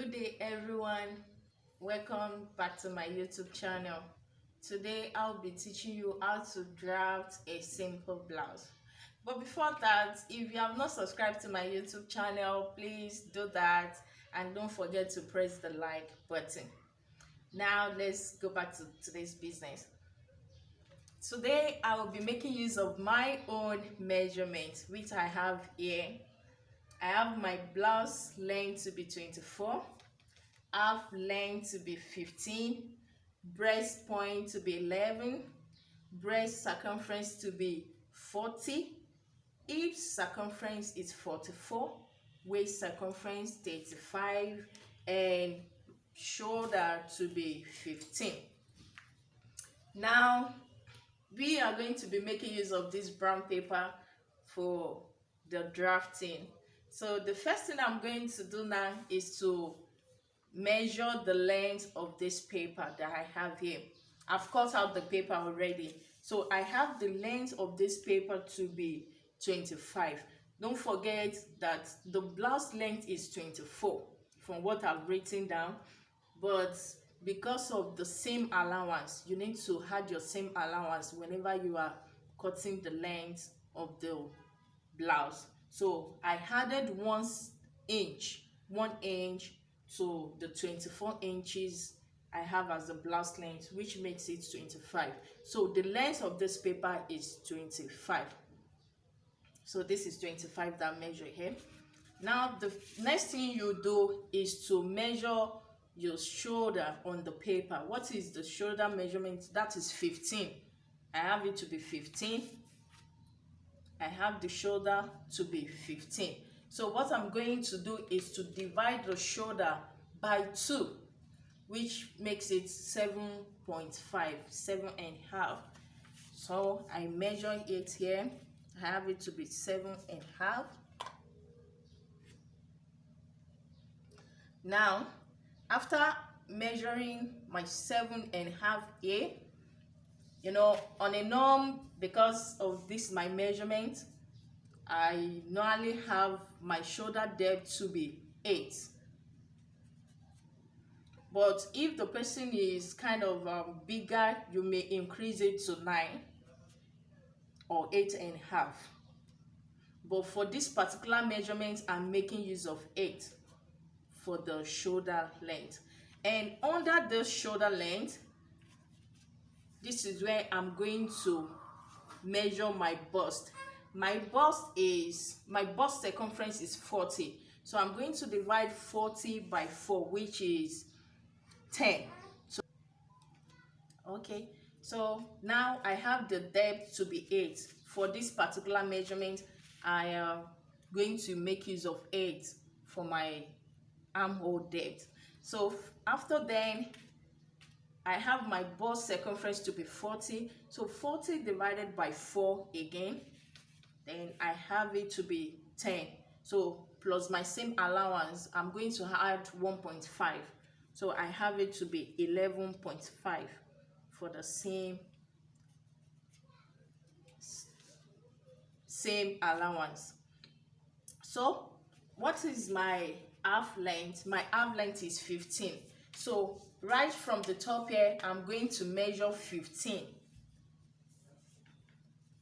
Good day everyone, welcome back to my YouTube channel. Today I'll be teaching you how to draft a simple blouse. But before that, if you have not subscribed to my YouTube channel, please do that and don't forget to press the like button. Now let's go back to today's business. Today I will be making use of my own measurements which I have here. I have my blouse length to be 24, half length to be 15, breast point to be 11, breast circumference to be 40, hip circumference is 44, waist circumference 35, and shoulder to be 15. Now we are going to be making use of this brown paper for the drafting. So the first thing I'm going to do now is to measure the length of this paper that I have here. I've cut out the paper already. So I have the length of this paper to be 25. Don't forget that the blouse length is 24 from what I've written down. But because of the seam allowance, you need to add your seam allowance whenever you are cutting the length of the blouse. So I added 1 inch to the 24 inches I have as the blouse length, which makes it 25. So the length of this paper is 25. So this is 25 that I measure here. Now the next thing you do is to measure your shoulder on the paper. What is the shoulder measurement? That is 15. I have it to be 15. I have the shoulder to be 15. So what I'm going to do is to divide the shoulder by 2, which makes it 7.5, 7.5. So I measure it here. I have it to be 7.5. Now, after measuring my 7.5 here, on a norm, because of this my measurement, I normally have my shoulder depth to be 8. But if the person is kind of bigger, you may increase it to 9 or 8.5. But for this particular measurement, I'm making use of 8 for the shoulder length. And under the shoulder length, this is where I'm going to measure my bust. My bust circumference is 40. So I'm going to divide 40 by 4, which is 10. So now I have the depth to be 8. For this particular measurement, I am going to make use of 8 for my armhole depth. So after then, I have my bust circumference to be 40. So 40 divided by 4 again. Then I have it to be 10. So plus my seam allowance, I'm going to add 1.5. So I have it to be 11.5 for the same allowance. So what is my half length? My half length is 15. So right from the top here, I'm going to measure 15.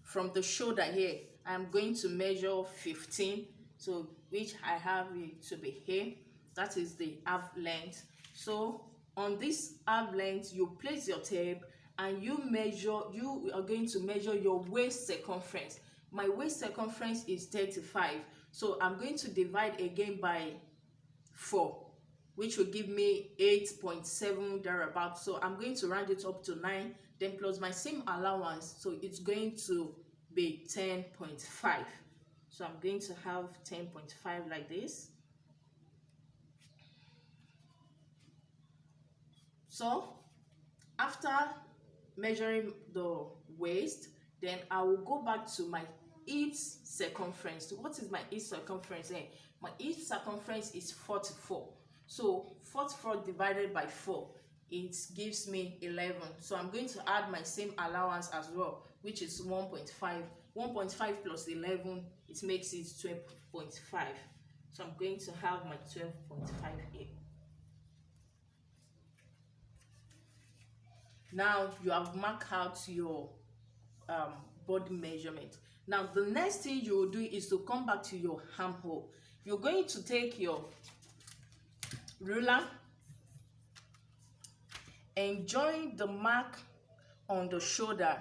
From the shoulder here, I'm going to measure 15. So which I have it to be here. That is the half length. So on this half length, you place your tape and you are going to measure your waist circumference. My waist circumference is 35. So I'm going to divide again by 4, which will give me 8.7 thereabouts. So I'm going to round it up to 9, then plus my seam allowance. So it's going to be 10.5. So I'm going to have 10.5 like this. So after measuring the waist, then I will go back to my hip circumference. What is my hip circumference here? My hip circumference is 44. So 44 divided by 4, it gives me 11. So I'm going to add my same allowance as well, which is 1.5. 1.5 plus 11, it makes it 12.5. So I'm going to have my 12.5 here. Now you have marked out your body measurement. Now the next thing you will do is to come back to your armhole. You're going to take your ruler and join the mark on the shoulder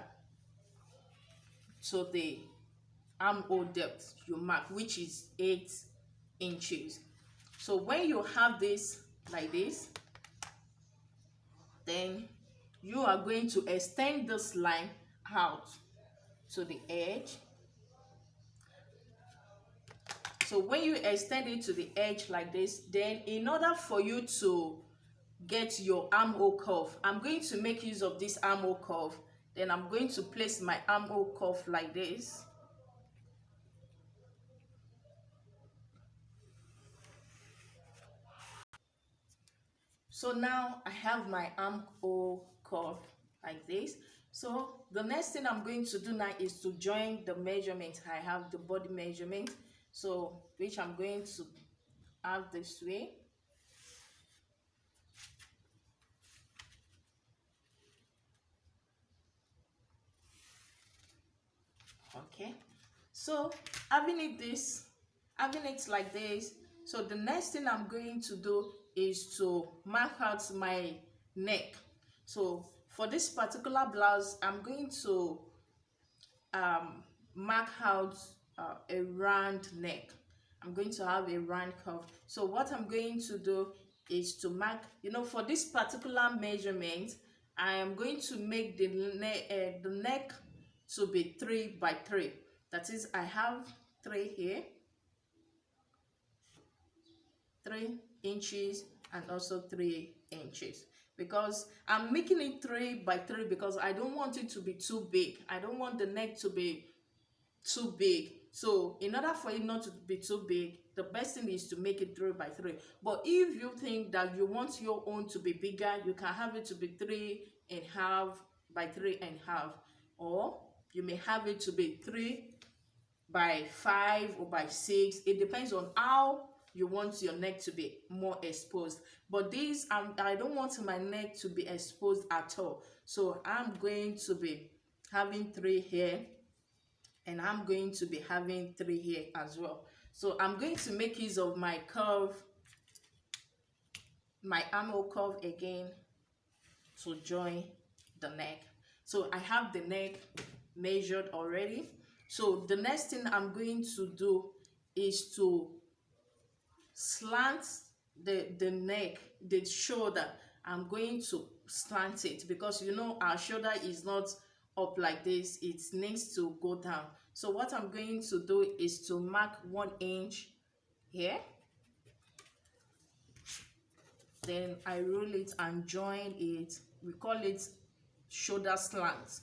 to the armhole depth you mark, which is 8 inches. So when you have this like this, then you are going to extend this line out to the edge. So when you extend it to the edge like this, then in order for you to get your armhole curve, I'm going to make use of this armhole curve. Then I'm going to place my armhole curve like this. So now I have my armhole curve like this. So the next thing I'm going to do now is to join the measurement. I have the body measurement, so which I'm going to have this way. Okay, so having it like this, so the next thing I'm going to do is to mark out my neck. So for this particular blouse, I'm going to mark out a round neck. I'm going to have a round curve. So what I'm going to do is to mark, for this particular measurement, I am going to make the neck to be 3 by 3. That is, I have 3 here, 3 inches, and also 3 inches, because I'm making it 3 by 3 because I don't want it to be too big. I don't want the neck to be too big. So in order for it not to be too big, the best thing is to make it 3 by 3. But if you think that you want your own to be bigger, you can have it to be 3.5 by 3.5, or you may have it to be 3 by 5 or by 6. It depends on how you want your neck to be more exposed. But this, I don't want my neck to be exposed at all. So I'm going to be having 3 here, and I'm going to be having 3 here as well. So I'm going to make use of my curve, my armhole curve again, to join the neck. So I have the neck measured already. So the next thing I'm going to do is to slant the neck, the shoulder. I'm going to slant it because our shoulder is not up like this, it needs to go down. So what I'm going to do is to mark 1 inch here, then I roll it and join it. We call it shoulder slant.